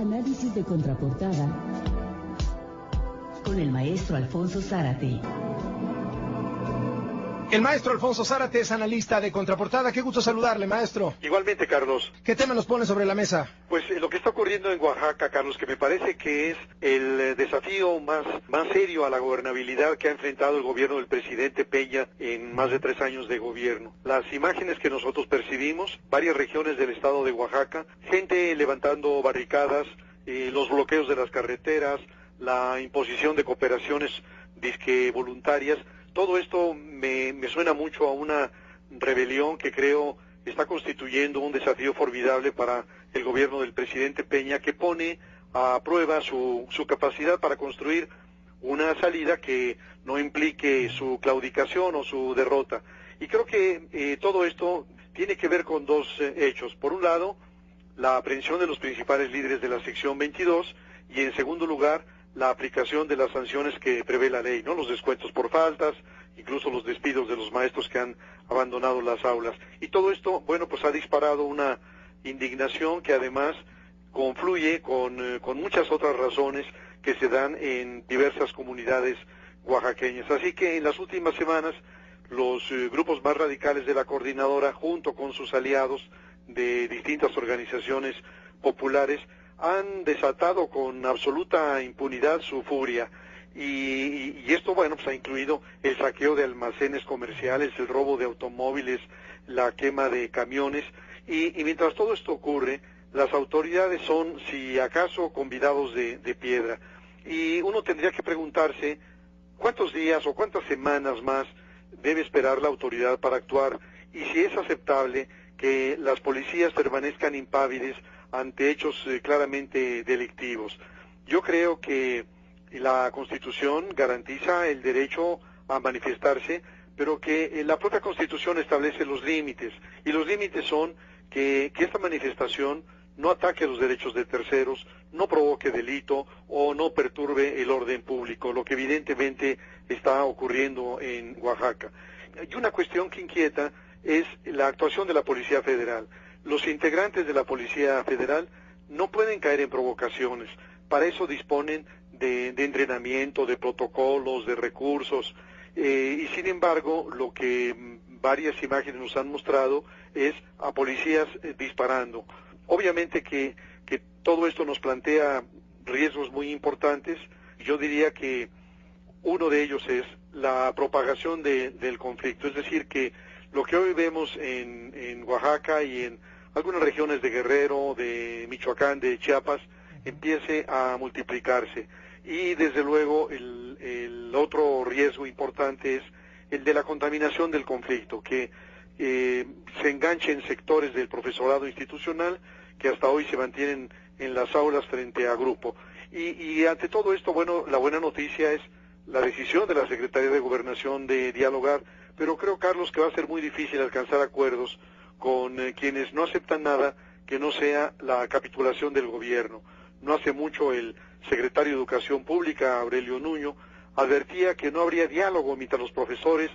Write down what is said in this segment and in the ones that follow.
Análisis de contraportada con el maestro Alfonso Zárate. El maestro Alfonso Zárate es analista de contraportada. Qué gusto saludarle, maestro. Igualmente, Carlos. ¿Qué tema nos pone sobre la mesa? Pues lo que está ocurriendo en Oaxaca, Carlos, que me parece que es el desafío más serio a la gobernabilidad que ha enfrentado el gobierno del presidente Peña en más de 3 años de gobierno. Las imágenes que nosotros percibimos, varias regiones del estado de Oaxaca, gente levantando barricadas, los bloqueos de las carreteras, la imposición de cooperaciones disque voluntarias. Todo esto me suena mucho a una rebelión que creo está constituyendo un desafío formidable para el gobierno del presidente Peña, que pone a prueba su capacidad para construir una salida que no implique su claudicación o su derrota. Y creo que todo esto tiene que ver con dos hechos. Por un lado, la aprehensión de los principales líderes de la sección 22 y en segundo lugar, la aplicación de las sanciones que prevé la ley, ¿no? Los descuentos por faltas, incluso los despidos de los maestros que han abandonado las aulas. Y todo esto, bueno, pues ha disparado una indignación que además confluye con muchas otras razones que se dan en diversas comunidades oaxaqueñas. Así que en las últimas semanas, los grupos más radicales de la coordinadora, junto con sus aliados de distintas organizaciones populares, han desatado con absoluta impunidad su furia. Y esto, bueno, pues ha incluido el saqueo de almacenes comerciales, el robo de automóviles, la quema de camiones. Y mientras todo esto ocurre, las autoridades son, si acaso, convidados de piedra. Y uno tendría que preguntarse cuántos días o cuántas semanas más debe esperar la autoridad para actuar, y si es aceptable que las policías permanezcan impávides ante hechos claramente delictivos. Yo creo que la Constitución garantiza el derecho a manifestarse, pero que la propia Constitución establece los límites, y los límites son que esta manifestación no ataque los derechos de terceros, no provoque delito o no perturbe el orden público, lo que evidentemente está ocurriendo en Oaxaca. Y una cuestión que inquieta es la actuación de la Policía Federal. Los integrantes de la Policía Federal no pueden caer en provocaciones. Para eso disponen de entrenamiento, de protocolos, de recursos. Y sin embargo, lo que varias imágenes nos han mostrado es a policías disparando. Obviamente que todo esto nos plantea riesgos muy importantes. Yo diría que uno de ellos es la propagación del conflicto. Es decir, que lo que hoy vemos en Oaxaca y en algunas regiones de Guerrero, de Michoacán, de Chiapas, empiece a multiplicarse. Y desde luego el otro riesgo importante es el de la contaminación del conflicto, que se enganchen sectores del profesorado institucional que hasta hoy se mantienen en las aulas frente a grupo. Y ante todo esto, bueno, la buena noticia es la decisión de la Secretaría de Gobernación de dialogar, pero creo, Carlos, que va a ser muy difícil alcanzar acuerdos con quienes no aceptan nada que no sea la capitulación del gobierno. No hace mucho el secretario de Educación Pública, Aurelio Nuño, advertía que no habría diálogo mientras los profesores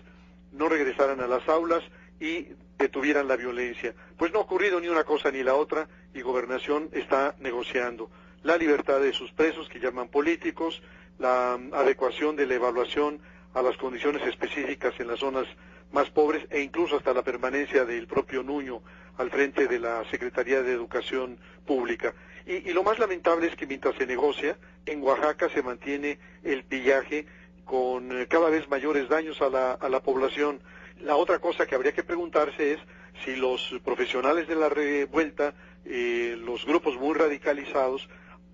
no regresaran a las aulas y detuvieran la violencia. Pues no ha ocurrido ni una cosa ni la otra, y Gobernación está negociando la libertad de sus presos, que llaman políticos, la adecuación de la evaluación a las condiciones específicas en las zonas más pobres, e incluso hasta la permanencia del propio Nuño al frente de la Secretaría de Educación Pública. Y lo más lamentable es que mientras se negocia, en Oaxaca se mantiene el pillaje con cada vez mayores daños a la población. La otra cosa que habría que preguntarse es si los profesionales de la revuelta, los grupos muy radicalizados,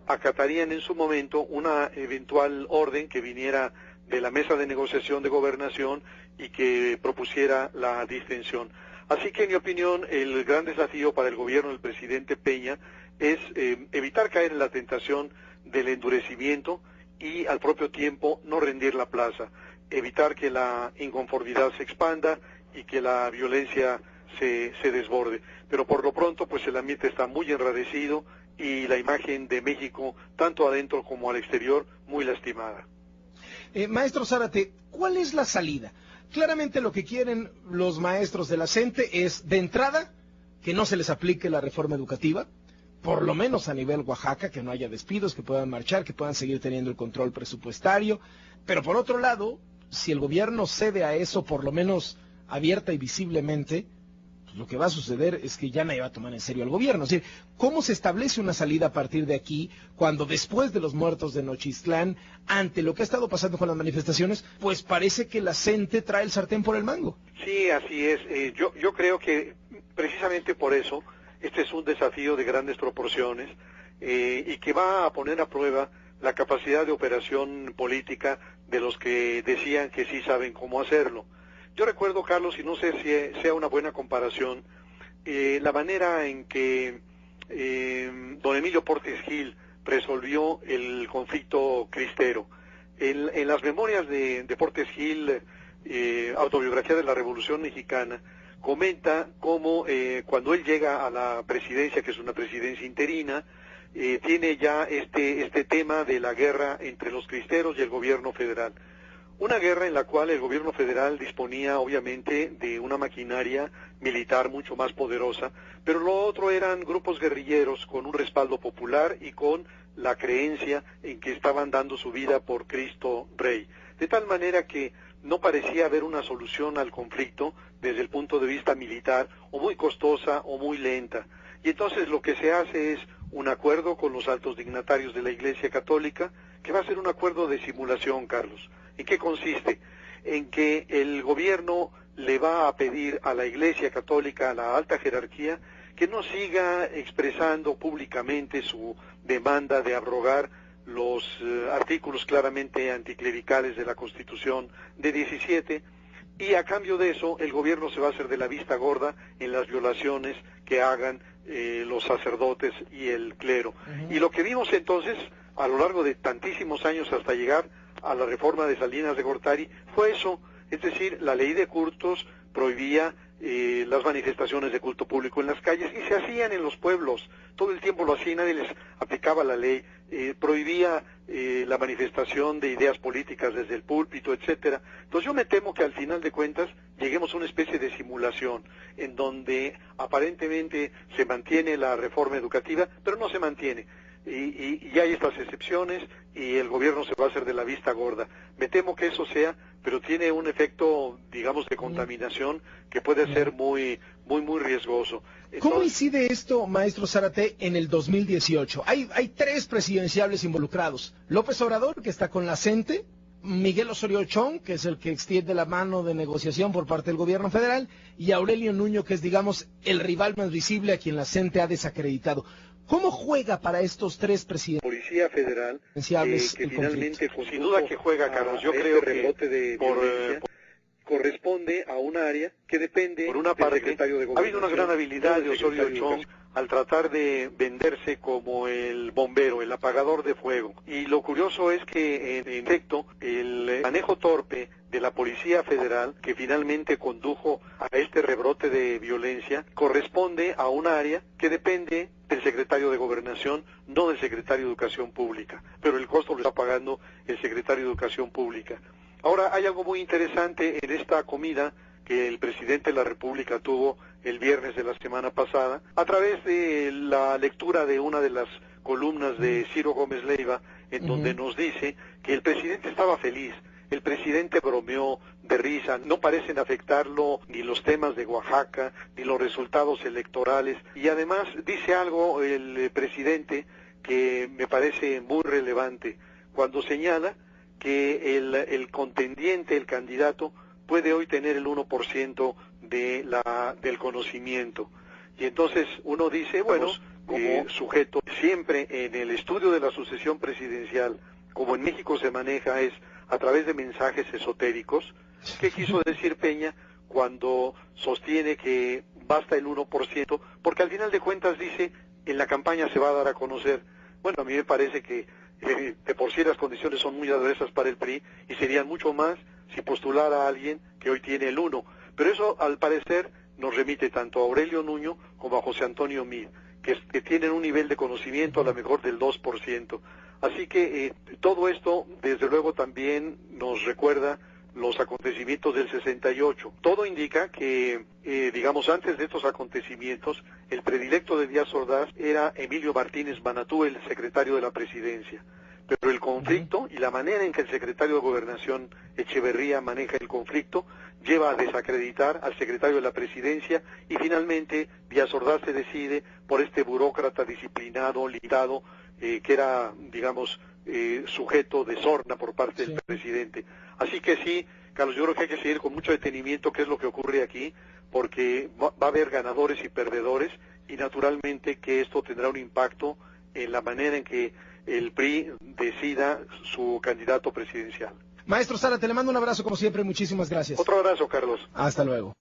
acatarían en su momento una eventual orden que viniera de la mesa de negociación de Gobernación y que propusiera la distensión. Así que, en mi opinión, el gran desafío para el gobierno del presidente Peña es evitar caer en la tentación del endurecimiento y, al propio tiempo, no rendir la plaza, evitar que la inconformidad se expanda y que la violencia se desborde. Pero por lo pronto, pues el ambiente está muy enrarecido y la imagen de México, tanto adentro como al exterior, muy lastimada. Maestro Zárate, ¿cuál es la salida? Claramente lo que quieren los maestros de la CENTE es, de entrada, que no se les aplique la reforma educativa, por lo menos a nivel Oaxaca, que no haya despidos, que puedan marchar, que puedan seguir teniendo el control presupuestario. Pero por otro lado, si el gobierno cede a eso, por lo menos abierta y visiblemente, pues lo que va a suceder es que ya nadie va a tomar en serio al gobierno. Es decir, ¿cómo se establece una salida a partir de aquí cuando después de los muertos de Nochistlán, ante lo que ha estado pasando con las manifestaciones, pues parece que la gente trae el sartén por el mango? Sí, así es. Yo creo que precisamente por eso este es un desafío de grandes proporciones y que va a poner a prueba la capacidad de operación política de los que decían que sí saben cómo hacerlo. Yo recuerdo, Carlos, y no sé si sea una buena comparación, la manera en que don Emilio Portes Gil resolvió el conflicto cristero. En las memorias de Portes Gil, autobiografía de la Revolución Mexicana, comenta cómo cuando él llega a la presidencia, que es una presidencia interina, tiene ya este tema de la guerra entre los cristeros y el gobierno federal. Una guerra en la cual el gobierno federal disponía obviamente de una maquinaria militar mucho más poderosa, pero lo otro eran grupos guerrilleros con un respaldo popular y con la creencia en que estaban dando su vida por Cristo Rey. De tal manera que no parecía haber una solución al conflicto desde el punto de vista militar, o muy costosa o muy lenta. Y entonces lo que se hace es un acuerdo con los altos dignatarios de la Iglesia Católica, que va a ser un acuerdo de simulación, Carlos. ¿En qué consiste? En que el gobierno le va a pedir a la Iglesia Católica, a la alta jerarquía, que no siga expresando públicamente su demanda de abrogar los artículos claramente anticlericales de la Constitución de 17, y a cambio de eso el gobierno se va a hacer de la vista gorda en las violaciones que hagan los sacerdotes y el clero. Y lo que vimos entonces, a lo largo de tantísimos años hasta llegar a la reforma de Salinas de Gortari, fue eso, es decir, la ley de cultos prohibía las manifestaciones de culto público en las calles, y se hacían en los pueblos, todo el tiempo lo hacían, nadie les aplicaba la ley, prohibía la manifestación de ideas políticas desde el púlpito, etcétera. Entonces yo me temo que al final de cuentas lleguemos a una especie de simulación, en donde aparentemente se mantiene la reforma educativa, pero no se mantiene. Y hay estas excepciones y el gobierno se va a hacer de la vista gorda. Me temo que eso sea, pero tiene un efecto, digamos, de contaminación que puede ser muy riesgoso. Entonces, ¿cómo incide esto, maestro Zárate, en el 2018? Hay tres presidenciables involucrados. López Obrador, que está con la CENTE, Miguel Osorio Chong, que es el que extiende la mano de negociación por parte del gobierno federal, y Aurelio Nuño, que es, digamos, el rival más visible a quien la CENTE ha desacreditado. ¿Cómo juega para estos tres presidentes? Policía Federal, que finalmente, sin duda que juega, Carlos, yo creo que corresponde a un área que depende, por una parte, secretario de Gobernación. Ha habido una gran habilidad de Osorio Chong al tratar de venderse como el bombero, el apagador de fuego. Y lo curioso es que, en efecto, el manejo torpe de la Policía Federal, que finalmente condujo a este rebrote de violencia, corresponde a un área que depende del secretario de Gobernación, no del secretario de Educación Pública, pero el costo lo está pagando el secretario de Educación Pública. Ahora, hay algo muy interesante en esta comida que el presidente de la República tuvo el viernes de la semana pasada, a través de la lectura de una de las columnas de Ciro Gómez Leiva, en donde nos dice que el presidente estaba feliz. El presidente bromeó de risa, no parecen afectarlo ni los temas de Oaxaca, ni los resultados electorales, y además dice algo el presidente que me parece muy relevante, cuando señala que el contendiente, el candidato, puede hoy tener el 1% del conocimiento. Y entonces uno dice, bueno, como sujeto, siempre en el estudio de la sucesión presidencial, como en México se maneja, es a través de mensajes esotéricos. ¿Qué quiso decir Peña cuando sostiene que basta el 1%? Porque al final de cuentas dice, en la campaña se va a dar a conocer. Bueno, a mí me parece que de por sí las condiciones son muy adversas para el PRI y serían mucho más si postulara a alguien que hoy tiene el 1%. Pero eso, al parecer, nos remite tanto a Aurelio Nuño como a José Antonio Meade, que tienen un nivel de conocimiento a lo mejor del 2%. Así que todo esto, desde luego, también nos recuerda los acontecimientos del 68. Todo indica que, digamos, antes de estos acontecimientos, el predilecto de Díaz Ordaz era Emilio Martínez Manatú, el secretario de la presidencia. Pero el conflicto y la manera en que el secretario de Gobernación, Echeverría, maneja el conflicto, lleva a desacreditar al secretario de la presidencia y finalmente Díaz Ordaz se decide por este burócrata disciplinado, limitado, que era, digamos, sujeto de sorna por parte del presidente. Así que sí, Carlos, yo creo que hay que seguir con mucho detenimiento qué es lo que ocurre aquí, porque va a haber ganadores y perdedores y naturalmente que esto tendrá un impacto en la manera en que el PRI decida su candidato presidencial. Maestro Zárate, le mando un abrazo como siempre, muchísimas gracias. Otro abrazo, Carlos. Hasta luego.